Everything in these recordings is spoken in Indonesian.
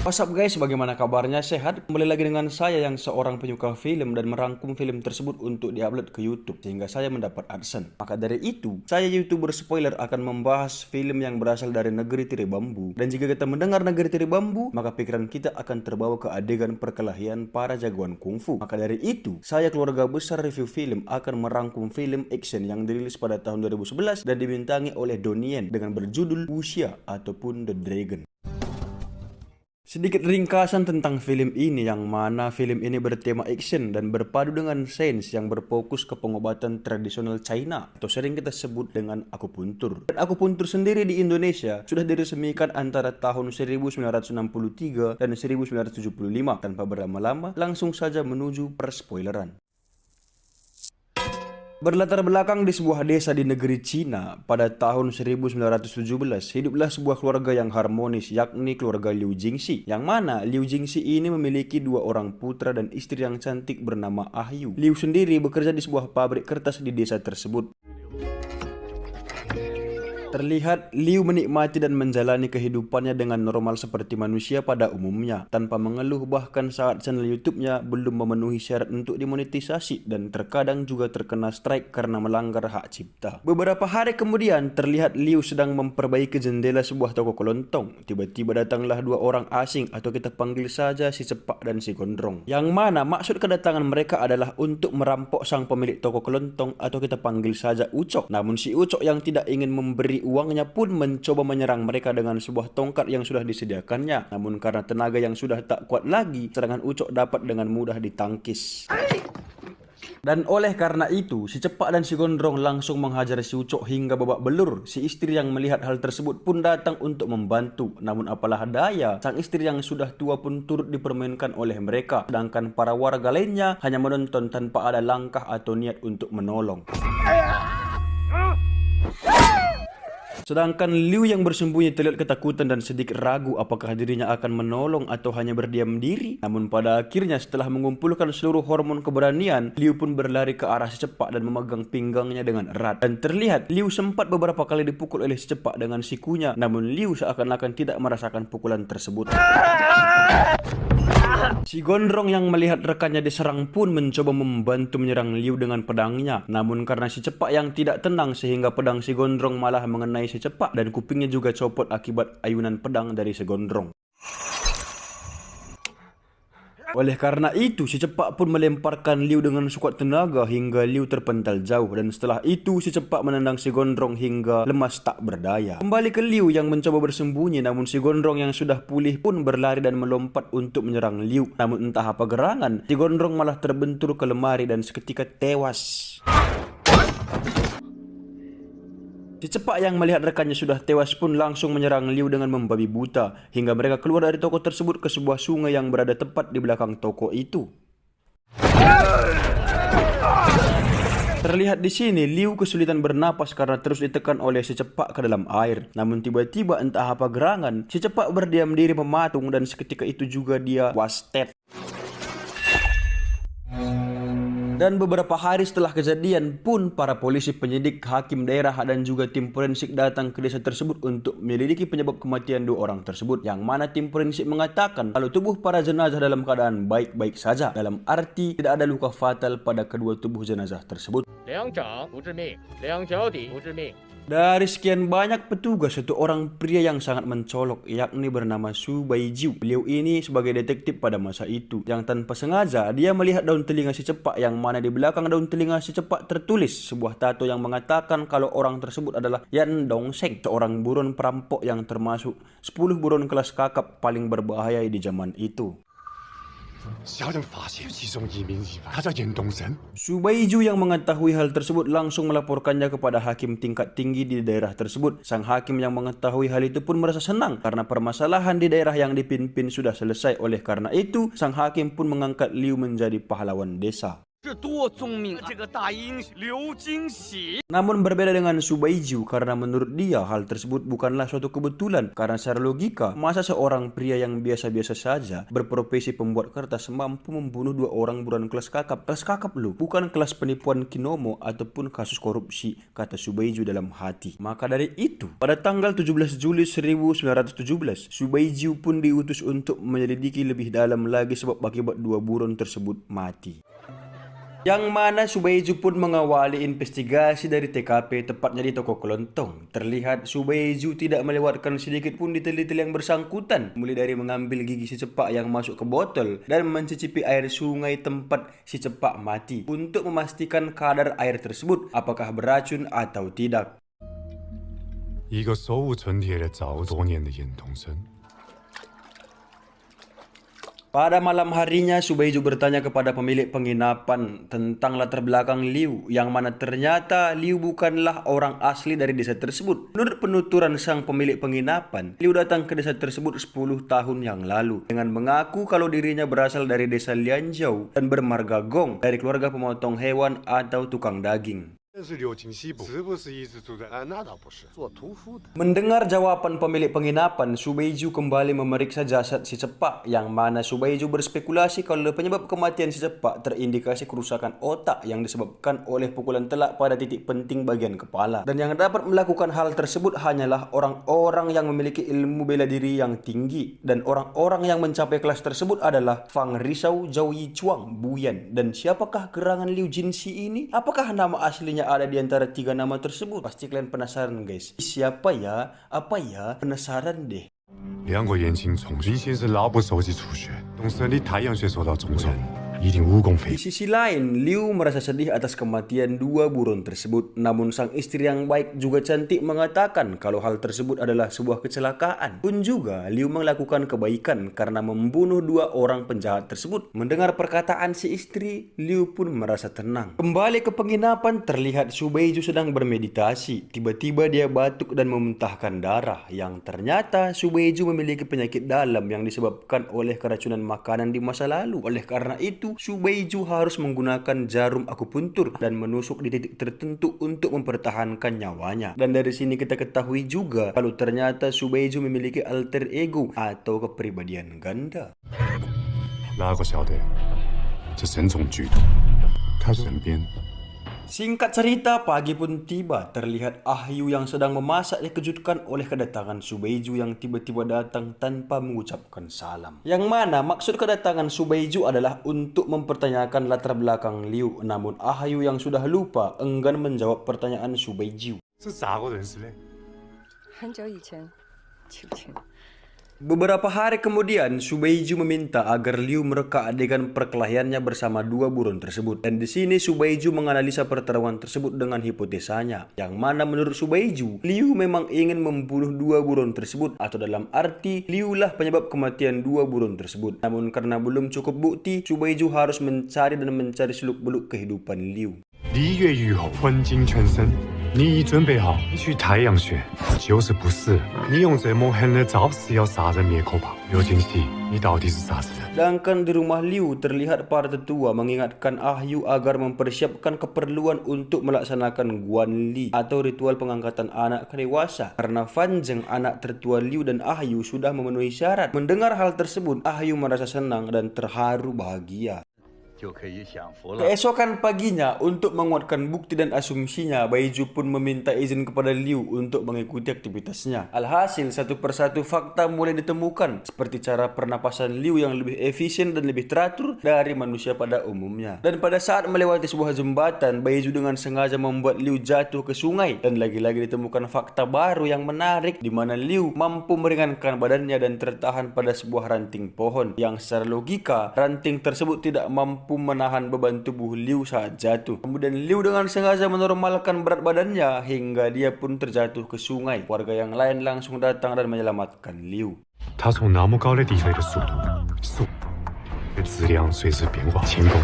What's up guys, bagaimana kabarnya? Sehat? Kembali lagi dengan saya yang seorang penyuka film dan merangkum film tersebut untuk diupload ke YouTube sehingga saya mendapat AdSense. Maka dari itu, saya YouTuber spoiler akan membahas film yang berasal dari negeri tirai bambu. Dan jika kita mendengar negeri tirai bambu, maka pikiran kita akan terbawa ke adegan perkelahian para jagoan kungfu. Maka dari itu, saya keluarga besar review film akan merangkum film action yang dirilis pada tahun 2011 dan dibintangi oleh Donnie Yen dengan berjudul Wuxia ataupun The Dragon. Sedikit ringkasan tentang film ini, yang mana film ini bertema action dan berpadu dengan sains yang berfokus ke pengobatan tradisional China atau sering kita sebut dengan akupuntur. Dan akupuntur sendiri di Indonesia sudah diresmikan antara tahun 1963 dan 1975. Tanpa berlama-lama, langsung saja menuju perspoileran. Berlatar belakang di sebuah desa di negeri Cina pada tahun 1917, hiduplah sebuah keluarga yang harmonis, yakni keluarga Liu Jingxi, yang mana Liu Jingxi ini memiliki dua orang putra dan istri yang cantik bernama Ah Yu. Liu sendiri bekerja di sebuah pabrik kertas di desa tersebut. Terlihat Liu menikmati dan menjalani kehidupannya dengan normal seperti manusia pada umumnya, tanpa mengeluh bahkan saat channel YouTube-nya belum memenuhi syarat untuk dimonetisasi dan terkadang juga terkena strike karena melanggar hak cipta. Beberapa hari kemudian terlihat Liu sedang memperbaiki jendela sebuah toko kelontong. Tiba-tiba datanglah dua orang asing atau kita panggil saja si Cepak dan si Gondrong. Yang mana maksud kedatangan mereka adalah untuk merampok sang pemilik toko kelontong atau kita panggil saja Ucok. Namun si Ucok yang tidak ingin memberi uangnya pun mencoba menyerang mereka dengan sebuah tongkat yang sudah disediakannya. Namun karena tenaga yang sudah tak kuat lagi, serangan Ucok dapat dengan mudah ditangkis. Dan oleh karena itu, si Cepak dan si Gondrong langsung menghajar si Ucok hingga babak belur. Si istri yang melihat hal tersebut pun datang untuk membantu. Namun apalah daya, sang istri yang sudah tua pun turut dipermainkan oleh mereka. Sedangkan para warga lainnya hanya menonton tanpa ada langkah atau niat untuk menolong. Sedangkan Liu yang bersembunyi terlihat ketakutan dan sedikit ragu apakah dirinya akan menolong atau hanya berdiam diri. Namun pada akhirnya setelah mengumpulkan seluruh hormon keberanian, Liu pun berlari ke arah si Cepak dan memegang pinggangnya dengan erat. Dan terlihat Liu sempat beberapa kali dipukul oleh si Cepak dengan sikunya, namun Liu seakan-akan tidak merasakan pukulan tersebut. Si Gondrong yang melihat rekannya diserang pun mencoba membantu menyerang Liu dengan pedangnya. Namun karena si Cepak yang tidak tenang sehingga pedang si Gondrong malah mengenai si Cepak dan kupingnya juga copot akibat ayunan pedang dari si Gondrong. Oleh karena itu, si Cepak pun melemparkan Liu dengan sekuat tenaga hingga Liu terpental jauh, dan setelah itu si Cepak menendang si Gondrong hingga lemas tak berdaya. Kembali ke Liu yang mencoba bersembunyi, namun si Gondrong yang sudah pulih pun berlari dan melompat untuk menyerang Liu. Namun entah apa gerangan, si Gondrong malah terbentur ke lemari dan seketika tewas. Si Cepak yang melihat rekannya sudah tewas pun langsung menyerang Liu dengan membabi buta hingga mereka keluar dari toko tersebut ke sebuah sungai yang berada tepat di belakang toko itu. Terlihat di sini Liu kesulitan bernapas karena terus ditekan oleh si Cepak ke dalam air. Namun tiba-tiba entah apa gerangan, si Cepak berdiam diri mematung dan seketika itu juga dia was dead. Dan beberapa hari setelah kejadian pun para polisi, penyidik, hakim daerah dan juga tim forensik datang ke desa tersebut untuk menyelidiki penyebab kematian dua orang tersebut. Yang mana tim forensik mengatakan kalau tubuh para jenazah dalam keadaan baik-baik saja. Dalam arti tidak ada luka fatal pada kedua tubuh jenazah tersebut. Dari sekian banyak petugas, satu orang pria yang sangat mencolok, yakni bernama Su Baijiu. Beliau ini sebagai detektif pada masa itu, yang tanpa sengaja dia melihat daun telinga si Cepak, yang mana di belakang daun telinga si Cepak tertulis sebuah tato yang mengatakan kalau orang tersebut adalah Yan Dongsheng, seorang buron perampok yang termasuk 10 buron kelas kakap paling berbahaya di zaman itu. Su Baijiu yang mengetahui hal tersebut langsung melaporkannya kepada hakim tingkat tinggi di daerah tersebut. Sang hakim yang mengetahui hal itu pun merasa senang karena permasalahan di daerah yang dipimpin sudah selesai. Oleh karena itu, sang hakim pun mengangkat Liu menjadi pahlawan desa. Namun berbeda dengan Subaiju karena menurut dia hal tersebut bukanlah suatu kebetulan, karena secara logika masa seorang pria yang biasa-biasa saja berprofesi pembuat kertas mampu membunuh 2 orang buruan kelas kakap lu, bukan kelas penipuan Kinomo ataupun kasus korupsi, kata Subaiju dalam hati. Maka dari itu pada tanggal 17 Juli 1917 Subaiju pun diutus untuk menyelidiki lebih dalam lagi sebab akibat 2 buron tersebut mati. Yang mana Subaiju pun mengawali investigasi dari TKP, tepatnya di toko kelontong. Terlihat Subaiju tidak melewatkan sedikit pun detail-detail yang bersangkutan, mulai dari mengambil gigi si cepak yang masuk ke botol dan mencicipi air sungai tempat si cepak mati untuk memastikan kadar air tersebut apakah beracun atau tidak. 一个手无寸铁的早多年的严童生。 Pada malam harinya, Subaiju bertanya kepada pemilik penginapan tentang latar belakang Liu, yang mana ternyata Liu bukanlah orang asli dari desa tersebut. Menurut penuturan sang pemilik penginapan, Liu datang ke desa tersebut 10 tahun yang lalu dengan mengaku kalau dirinya berasal dari desa Lianzhou dan bermarga Gong dari keluarga pemotong hewan atau tukang daging. Mendengar jawaban pemilik penginapan, Subaiju kembali memeriksa jasad si cepak, yang mana Subaiju berspekulasi kalau penyebab kematian si cepak terindikasi kerusakan otak yang disebabkan oleh pukulan telak pada titik penting bagian kepala. Dan yang dapat melakukan hal tersebut hanyalah orang-orang yang memiliki ilmu bela diri yang tinggi. Dan orang-orang yang mencapai kelas tersebut adalah Fang Risau, Zhao Yichuang, Buyan. Dan siapakah gerangan Liu Jinxi ini? Apakah nama aslinya ada di antara 3 nama tersebut? Pasti kalian penasaran guys. Siapa ya? Apa ya? Penasaran deh. 两个眼睛从以前是脑部收集出血，动身的太阳穴受到重创，一定武功非。 Di sisi lain, Liu merasa sedih atas kematian 2 buron tersebut. Namun sang istri yang baik juga cantik mengatakan kalau hal tersebut adalah sebuah kecelakaan. Pun juga Liu melakukan kebaikan karena membunuh 2 orang penjahat tersebut. Mendengar perkataan si istri, Liu pun merasa tenang. Kembali ke penginapan, terlihat Subaiju sedang bermeditasi. Tiba-tiba dia batuk dan memuntahkan darah, yang ternyata Subaiju memiliki penyakit dalam yang disebabkan oleh keracunan makanan di masa lalu. Oleh karena itu, Subaiju harus menggunakan jarum akupuntur dan menusuk di titik tertentu untuk mempertahankan nyawanya. Dan dari sini kita ketahui juga kalau ternyata Subaiju memiliki alter ego atau kepribadian ganda. 哪个晓得？这身中剧毒，他身边。 Singkat cerita, pagi pun tiba. Terlihat Ahyu yang sedang memasak dikejutkan oleh kedatangan Subaiju yang tiba-tiba datang tanpa mengucapkan salam. Yang mana maksud kedatangan Subaiju adalah untuk mempertanyakan latar belakang Liu. Namun Ahyu yang sudah lupa enggan menjawab pertanyaan Subaiju. 是咋个认识的？很久以前，记不清。 Beberapa hari kemudian, Subaiju meminta agar Liu mereka adegan perkelahiannya bersama 2 buron tersebut. Dan di sini Subaiju menganalisa pertarungan tersebut dengan hipotesanya, yang mana menurut Subaiju, Liu memang ingin membunuh 2 buron tersebut, atau dalam arti Liu lah penyebab kematian 2 buron tersebut. Namun karena belum cukup bukti, Subaiju harus mencari dan mencari seluk-beluk kehidupan Liu. 1月雨后，魂精全身。你已准备好去太阳穴，就是不死。你用这么狠的招式要杀人灭口吧？刘金喜，你到底是啥子人？ Sedangkan di rumah Liu terlihat para tetua mengingatkan Ahyu agar mempersiapkan keperluan untuk melaksanakan Guanli atau ritual pengangkatan anak ke dewasa. Karena Fan Zheng, anak tertua Liu dan Ahyu, sudah memenuhi syarat. Mendengar hal tersebut, Ahyu merasa senang dan terharu bahagia. Keesokan paginya, untuk menguatkan bukti dan asumsinya, Baiju pun meminta izin kepada Liu untuk mengikuti aktivitasnya. Alhasil, satu persatu fakta mulai ditemukan, seperti cara pernapasan Liu yang lebih efisien dan lebih teratur dari manusia pada umumnya. Dan pada saat melewati sebuah jembatan, Baiju dengan sengaja membuat Liu jatuh ke sungai. Dan lagi-lagi ditemukan fakta baru yang menarik, di mana Liu mampu meringankan badannya dan tertahan pada sebuah ranting pohon, yang secara logika, ranting tersebut tidak mampu menahan beban tubuh Liu saat jatuh. Kemudian Liu dengan sengaja menormalkan berat badannya hingga dia pun terjatuh ke sungai. Warga yang lain langsung datang dan menyelamatkan Liu. 他从那么高的地飞的速度，质量随时变化，轻功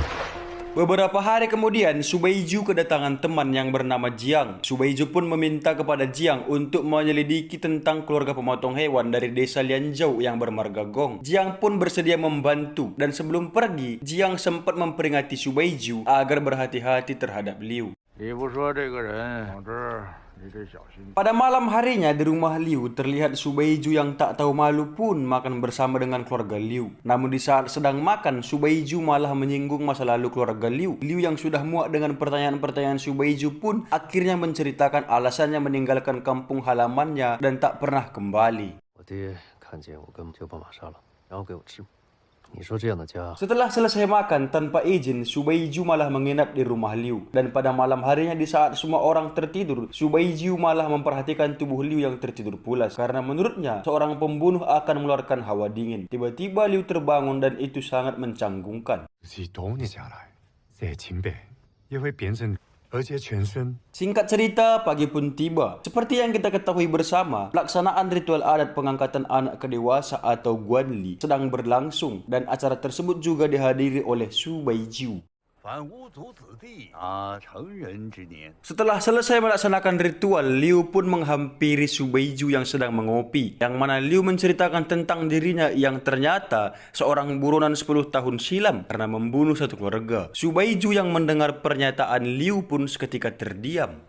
Beberapa hari kemudian, Subaiju kedatangan teman yang bernama Jiang. Subaiju pun meminta kepada Jiang untuk menyelidiki tentang keluarga pemotong hewan dari desa Lianzhou yang bermarga Gong. Jiang pun bersedia membantu, dan sebelum pergi, Jiang sempat memperingati Subaiju agar berhati-hati terhadap Liu. Pada malam harinya di rumah Liu, terlihat Subaiju yang tak tahu malu pun makan bersama dengan keluarga Liu. Namun di saat sedang makan, Subaiju malah menyinggung masa lalu keluarga Liu. Liu yang sudah muak dengan pertanyaan-pertanyaan Subaiju pun akhirnya menceritakan alasannya meninggalkan kampung halamannya dan tak pernah kembali. Setelah selesai makan tanpa izin, Subaiju malah menginap di rumah Liu. Dan pada malam harinya di saat semua orang tertidur, Subaiju malah memperhatikan tubuh Liu yang tertidur pulas. Karena menurutnya, seorang pembunuh akan mengeluarkan hawa dingin. Tiba-tiba Liu terbangun dan itu sangat mencanggungkan. Singkat cerita, pagi pun tiba. Seperti yang kita ketahui bersama, pelaksanaan ritual adat pengangkatan anak ke dewasa atau Guanli sedang berlangsung, dan acara tersebut juga dihadiri oleh Subaiju. Setelah selesai melaksanakan ritual, Liu pun menghampiri Subaiju yang sedang mengopi, yang mana Liu menceritakan tentang dirinya yang ternyata seorang buronan 10 tahun silam karena membunuh satu keluarga. Subaiju yang mendengar pernyataan Liu pun seketika terdiam.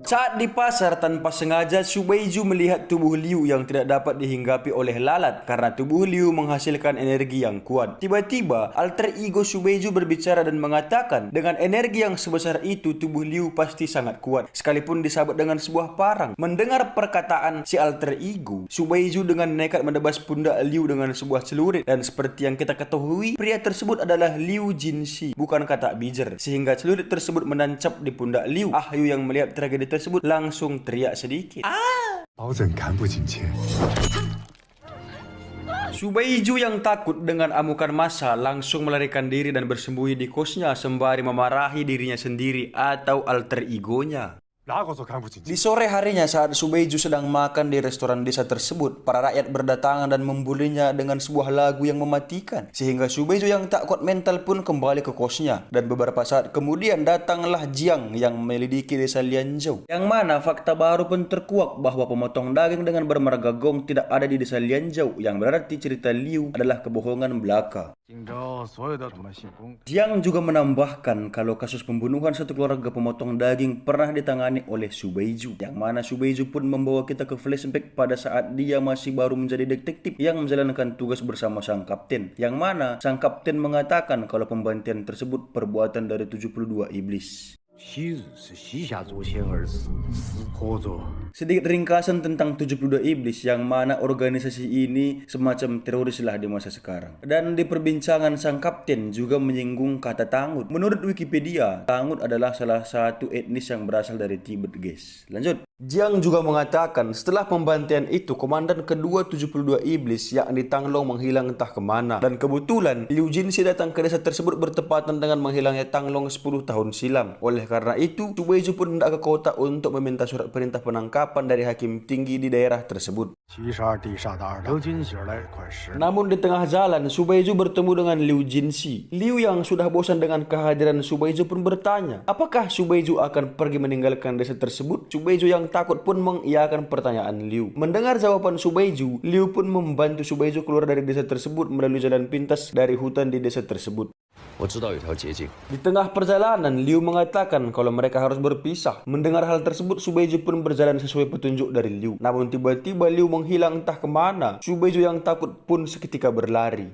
Saat di pasar, tanpa sengaja Subaiju melihat tubuh Liu yang tidak dapat dihinggapi oleh lalat karena tubuh Liu menghasilkan energi yang kuat. Tiba-tiba, alter ego Subaiju berbicara dan mengatakan dengan energi yang sebesar itu tubuh Liu pasti sangat kuat, sekalipun disabet dengan sebuah parang. Mendengar perkataan si alter ego, Subaiju dengan nekat menebas pundak Liu dengan sebuah celurit, dan seperti yang kita ketahui, pria tersebut adalah Liu Jinxi, bukan kata bijer, sehingga celurit tersebut menancap di pundak Liu. Ahyu yang melihat tragedi tersebut langsung teriak sedikit. Subaiju yang takut dengan amukan massa langsung melarikan diri dan bersembunyi di kosnya sembari memarahi dirinya sendiri atau alter egonya. Di sore harinya saat Subaiju sedang makan di restoran desa tersebut, para rakyat berdatangan dan membulinya dengan sebuah lagu yang mematikan. Sehingga Subaiju yang tak kuat mental pun kembali ke kosnya. Dan beberapa saat kemudian datanglah Jiang yang menyelidiki desa Lianzhou. Yang mana fakta baru pun terkuak bahwa pemotong daging dengan bermarga Gong tidak ada di desa Lianzhou, yang berarti cerita Liu adalah kebohongan belaka. Jiang juga menambahkan kalau kasus pembunuhan satu keluarga pemotong daging pernah ditangani oleh Subaiju, yang mana Subaiju pun membawa kita ke flashback pada saat dia masih baru menjadi detektif yang menjalankan tugas bersama sang kapten, yang mana sang kapten mengatakan kalau pembantian tersebut perbuatan dari 72 iblis. Sedikit ringkasan tentang 72 iblis, yang mana organisasi ini semacam teroris lah di masa sekarang. Dan di perbincangan sang kapten juga menyinggung kata Tangut. Menurut Wikipedia, Tangut adalah salah satu etnis yang berasal dari Tibet, guys. Lanjut. Jiang juga mengatakan setelah pembantian itu, komandan kedua 72 iblis yakni Tanglong menghilang entah kemana. Dan kebetulan Liu Jinxi datang ke desa tersebut bertepatan dengan menghilangnya Tanglong 10 tahun silam. Oleh karena itu, Subaiju pun hendak ke kota untuk meminta surat perintah penangkapan dari hakim tinggi di daerah tersebut. Namun di tengah jalan, Subaiju bertemu dengan Liu Jinxi. Liu yang sudah bosan dengan kehadiran Subaiju pun bertanya, apakah Subaiju akan pergi meninggalkan desa tersebut? Subaiju yang takut pun mengiyakan pertanyaan Liu. Mendengar jawaban Subaiju, Liu pun membantu Subaiju keluar dari desa tersebut melalui jalan pintas dari hutan di desa tersebut. Di tengah perjalanan, Liu mengatakan kalau mereka harus berpisah. Mendengar hal tersebut, Subaiju pun berjalan sesuai petunjuk dari Liu. Namun tiba-tiba Liu menghilang entah kemana. Subaiju yang takut pun seketika berlari.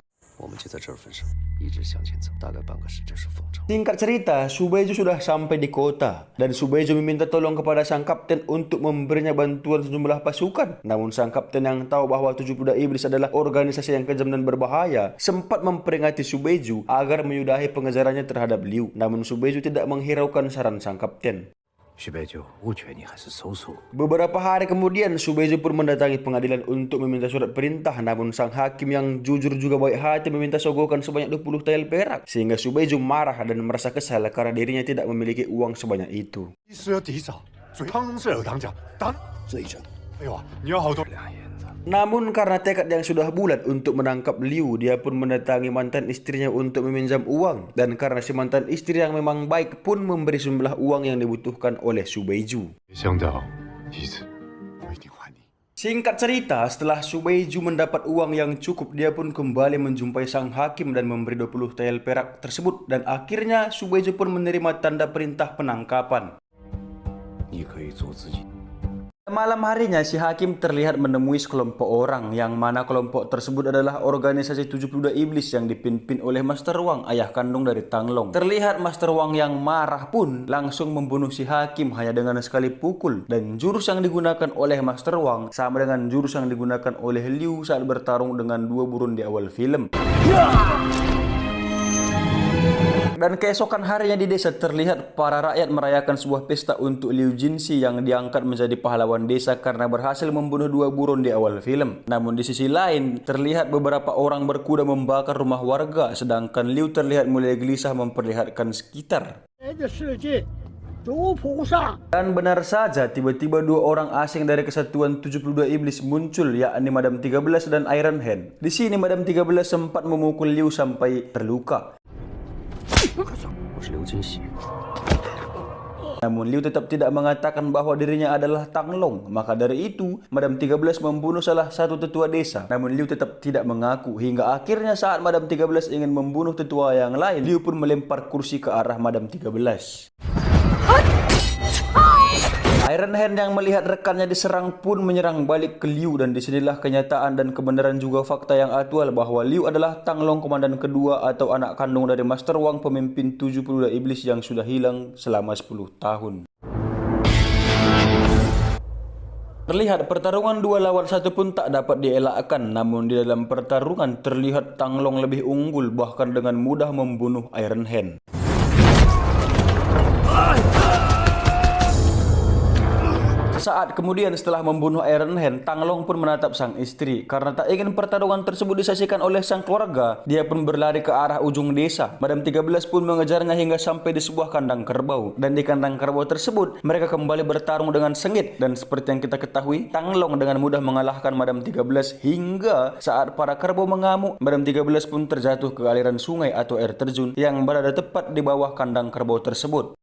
Singkat cerita, Subaiju sudah sampai di kota dan Subaiju meminta tolong kepada sang kapten untuk memberinya bantuan sejumlah pasukan. Namun sang kapten yang tahu bahwa 72 iblis adalah organisasi yang kejam dan berbahaya sempat memperingati Subaiju agar menyudahi pengejarannya terhadap Liu. Namun Subaiju tidak menghiraukan saran sang kapten. Beberapa hari kemudian, Subaiju pun mendatangi pengadilan untuk meminta surat perintah. Namun sang hakim yang jujur juga baik hati meminta sogokan sebanyak 20 tael perak. Sehingga Subaiju marah dan merasa kesal karena dirinya tidak memiliki uang sebanyak itu. Namun karena tekad yang sudah bulat untuk menangkap Liu, dia pun mendatangi mantan istrinya untuk meminjam uang. Dan karena si mantan istri yang memang baik pun memberi sejumlah uang yang dibutuhkan oleh Su Beiju. 没想到一次我一定还你。 Singkat cerita, setelah Su Beiju mendapat uang yang cukup, dia pun kembali menjumpai sang hakim dan memberi 20 tael perak tersebut. Dan akhirnya Su Beiju pun menerima tanda perintah penangkapan. 你可以做自己。 Malam harinya si hakim terlihat menemui sekelompok orang yang mana kelompok tersebut adalah organisasi 72 iblis yang dipimpin oleh Master Wang, ayah kandung dari Tang Long. Terlihat Master Wang yang marah pun langsung membunuh si hakim hanya dengan sekali pukul, dan jurus yang digunakan oleh Master Wang sama dengan jurus yang digunakan oleh Liu saat bertarung dengan dua burun di awal film. Dan keesokan harinya di desa terlihat para rakyat merayakan sebuah pesta untuk Liu Jinxi yang diangkat menjadi pahlawan desa karena berhasil membunuh dua buron di awal film. Namun di sisi lain terlihat beberapa orang berkuda membakar rumah warga, sedangkan Liu terlihat mulai gelisah memperlihatkan sekitar. Dan benar saja, tiba-tiba dua orang asing dari kesatuan 72 iblis muncul, yakni Madam 13 dan Iron Hand. Di sini Madam 13 sempat memukul Liu sampai terluka. Namun Liu tetap tidak mengatakan bahwa dirinya adalah Tang Long. Maka dari itu, Madam 13 membunuh salah satu tetua desa. Namun Liu tetap tidak mengaku. Hingga akhirnya saat Madam 13 ingin membunuh tetua yang lain, Liu pun melempar kursi ke arah Madam 13. Iron Hand yang melihat rekannya diserang pun menyerang balik ke Liu, dan disinilah kenyataan dan kebenaran juga fakta yang aktual bahwa Liu adalah Tang Long, komandan kedua atau anak kandung dari Master Wang, pemimpin 72 iblis yang sudah hilang selama 10 tahun. Terlihat pertarungan 2 lawan 1 pun tak dapat dielakkan, namun di dalam pertarungan terlihat Tang Long lebih unggul, bahkan dengan mudah membunuh Iron Hand. Sesaat kemudian setelah membunuh Iron Hand, Tang Long pun menatap sang istri. Karena tak ingin pertarungan tersebut disaksikan oleh sang keluarga, dia pun berlari ke arah ujung desa. Madam 13 pun mengejarnya hingga sampai di sebuah kandang kerbau. Dan di kandang kerbau tersebut, mereka kembali bertarung dengan sengit. Dan seperti yang kita ketahui, Tang Long dengan mudah mengalahkan Madam 13 hingga saat para kerbau mengamuk, Madam 13 pun terjatuh ke aliran sungai atau air terjun yang berada tepat di bawah kandang kerbau tersebut.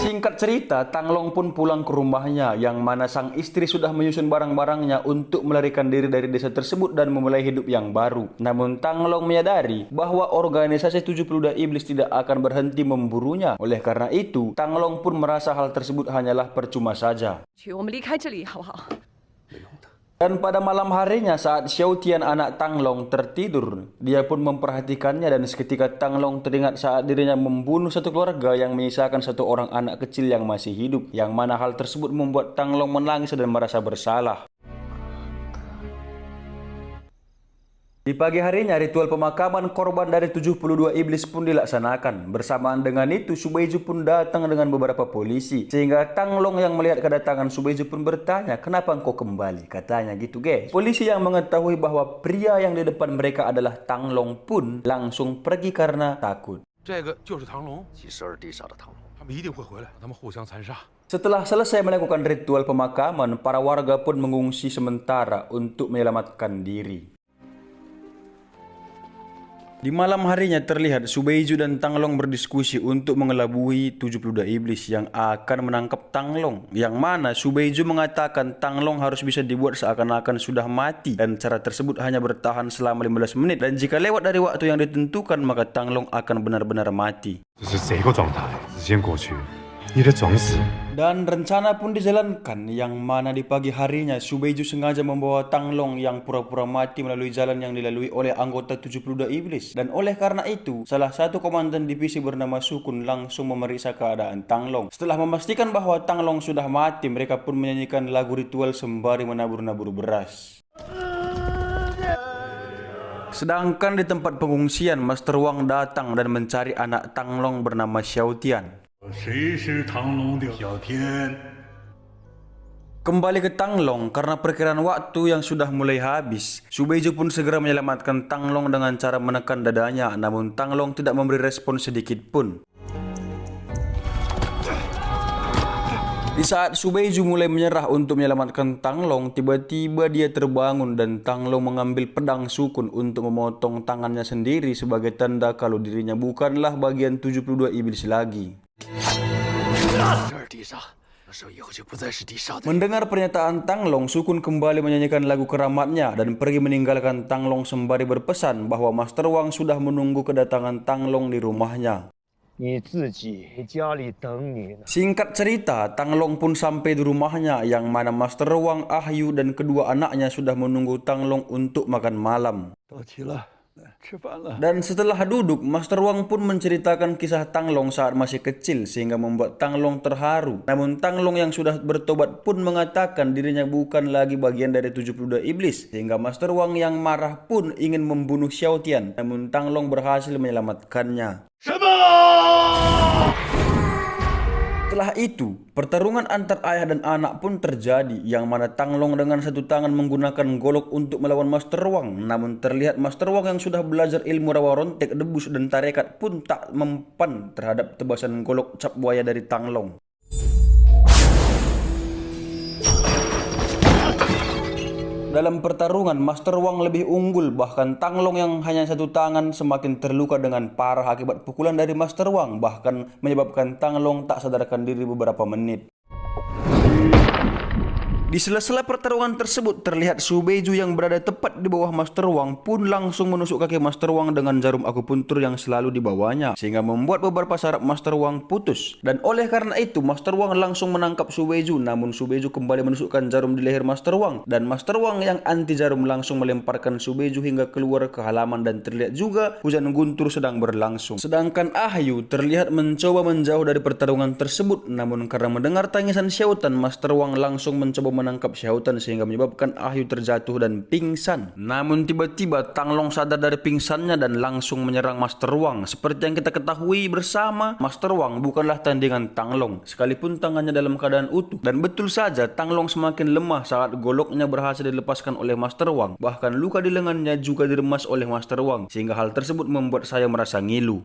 Singkat cerita, Tang Long pun pulang ke rumahnya yang mana sang istri sudah menyusun barang-barangnya untuk melarikan diri dari desa tersebut dan memulai hidup yang baru. Namun Tang Long menyadari bahwa organisasi 72 iblis tidak akan berhenti memburunya. Oleh karena itu, Tang Long pun merasa hal tersebut hanyalah percuma saja. Dan pada malam harinya saat Xiao Tian anak Tang Long tertidur, dia pun memperhatikannya, dan seketika Tang Long teringat saat dirinya membunuh satu keluarga yang menyisakan satu orang anak kecil yang masih hidup, yang mana hal tersebut membuat Tang Long menangis dan merasa bersalah. Di pagi harinya, ritual pemakaman korban dari 72 iblis pun dilaksanakan. Bersamaan dengan itu, Su Beiju pun datang dengan beberapa polisi. Sehingga Tang Long yang melihat kedatangan Su Beiju pun bertanya, "Kenapa engkau kembali?" Katanya gitu, guys. Polisi yang mengetahui bahwa pria yang di depan mereka adalah Tang Long pun langsung pergi karena takut. Setelah selesai melakukan ritual pemakaman, para warga pun mengungsi sementara untuk menyelamatkan diri. Di malam harinya terlihat Su Beiju dan Tang Long berdiskusi untuk mengelabui 72 iblis yang akan menangkap Tang Long. Yang mana Su Beiju mengatakan Tang Long harus bisa dibuat seakan-akan sudah mati, dan cara tersebut hanya bertahan selama 15 menit. Dan jika lewat dari waktu yang ditentukan, maka Tang Long akan benar-benar mati. Dan rencana pun dijalankan, yang mana di pagi harinya Su Beiju sengaja membawa Tang Long yang pura-pura mati melalui jalan yang dilalui oleh anggota 72 iblis. Dan oleh karena itu, salah satu komandan divisi bernama Su Kun langsung memeriksa keadaan Tang Long. Setelah memastikan bahwa Tang Long sudah mati, mereka pun menyanyikan lagu ritual sembari menabur-nabur beras. Sedangkan di tempat pengungsian, Master Wang datang dan mencari anak Tang Long bernama Xiao Tian. Kembali ke Tang Long, karena perkiraan waktu yang sudah mulai habis, Su Beiju pun segera menyelamatkan Tang Long dengan cara menekan dadanya. Namun Tang Long tidak memberi respon sedikit pun. Di saat Subeju mulai menyerah untuk menyelamatkan Tang Long, tiba-tiba dia terbangun dan Tang Long mengambil pedang sukun untuk memotong tangannya sendiri sebagai tanda kalau dirinya bukanlah bagian 72 iblis lagi. Mendengar pernyataan Tang Long, Sukun kembali menyanyikan lagu keramatnya dan pergi meninggalkan Tang Long sembari berpesan bahwa Master Wang sudah menunggu kedatangan Tang Long di rumahnya. Singkat cerita, Tang Long pun sampai di rumahnya yang mana Master Wang, Ahyu dan kedua anaknya sudah menunggu Tang Long untuk makan malam. Dan setelah duduk, Master Wang pun menceritakan kisah Tang Long saat masih kecil sehingga membuat Tang Long terharu. Namun Tang Long yang sudah bertobat pun mengatakan dirinya bukan lagi bagian dari 72 iblis, sehingga Master Wang yang marah pun ingin membunuh Xiao Tian. Namun Tang Long berhasil menyelamatkannya. Setelah itu, pertarungan antar ayah dan anak pun terjadi, yang mana Tang Long dengan satu tangan menggunakan golok untuk melawan Master Wang. Namun terlihat Master Wang yang sudah belajar ilmu rawa rontek, debus dan tarekat pun tak mempan terhadap tebasan golok cap buaya dari Tang Long. Dalam pertarungan, Master Wang lebih unggul, bahkan Tang Long yang hanya satu tangan semakin terluka dengan parah akibat pukulan dari Master Wang, bahkan menyebabkan Tang Long tak sadarkan diri beberapa menit. Di sela-sela pertarungan tersebut, terlihat Subeju yang berada tepat di bawah Master Wang pun langsung menusuk kaki Master Wang dengan jarum akupuntur yang selalu dibawanya, sehingga membuat beberapa saraf Master Wang putus. Dan oleh karena itu, Master Wang langsung menangkap Subeju, namun Subeju kembali menusukkan jarum di leher Master Wang, dan Master Wang yang anti jarum langsung melemparkan Subeju hingga keluar ke halaman, dan terlihat juga hujan guntur sedang berlangsung. Sedangkan Ahyu terlihat mencoba menjauh dari pertarungan tersebut, namun karena mendengar tangisan Xiao Tan, Master Wang langsung mencoba menangkap Xiao Tan sehingga menyebabkan Ahyu terjatuh dan pingsan. Namun tiba-tiba Tang Long sadar dari pingsannya dan langsung menyerang Master Wang. Seperti yang kita ketahui bersama, Master Wang bukanlah tandingan Tang Long, sekalipun tangannya dalam keadaan utuh. Dan betul saja, Tang Long semakin lemah saat goloknya berhasil dilepaskan oleh Master Wang. Bahkan luka di lengannya juga diremas oleh Master Wang, sehingga hal tersebut membuat saya merasa ngilu.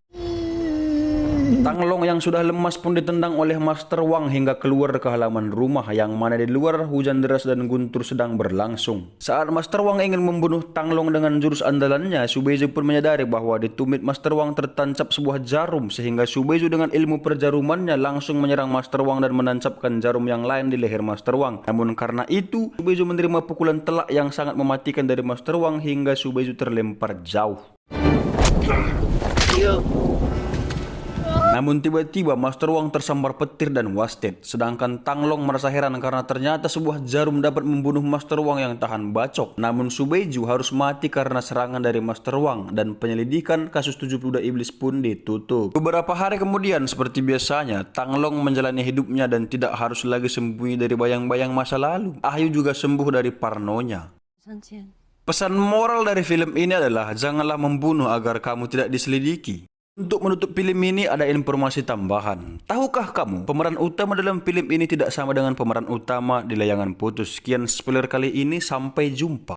Tang Long yang sudah lemas pun ditendang oleh Master Wang hingga keluar ke halaman rumah, yang mana di luar hujan deras dan guntur sedang berlangsung. Saat Master Wang ingin membunuh Tang Long dengan jurus andalannya, Subeju pun menyadari bahwa di tumit Master Wang tertancap sebuah jarum, sehingga Subeju dengan ilmu perjarumannya langsung menyerang Master Wang dan menancapkan jarum yang lain di leher Master Wang. Namun karena itu, Subeju menerima pukulan telak yang sangat mematikan dari Master Wang hingga Subeju terlempar jauh. Namun tiba-tiba Master Wang tersambar petir dan wasted, sedangkan Tang Long merasa heran karena ternyata sebuah jarum dapat membunuh Master Wang yang tahan bacok. Namun Subeju harus mati karena serangan dari Master Wang, dan penyelidikan kasus 72 iblis pun ditutup. Beberapa hari kemudian, seperti biasanya, Tang Long menjalani hidupnya dan tidak harus lagi sembunyi dari bayang-bayang masa lalu. Ahyu juga sembuh dari parnonya. Pesan moral dari film ini adalah janganlah membunuh agar kamu tidak diselidiki. Untuk menutup film ini ada informasi tambahan. Tahukah kamu, pemeran utama dalam film ini tidak sama dengan pemeran utama di Layangan Putus. Sekian spoiler kali ini, sampai jumpa.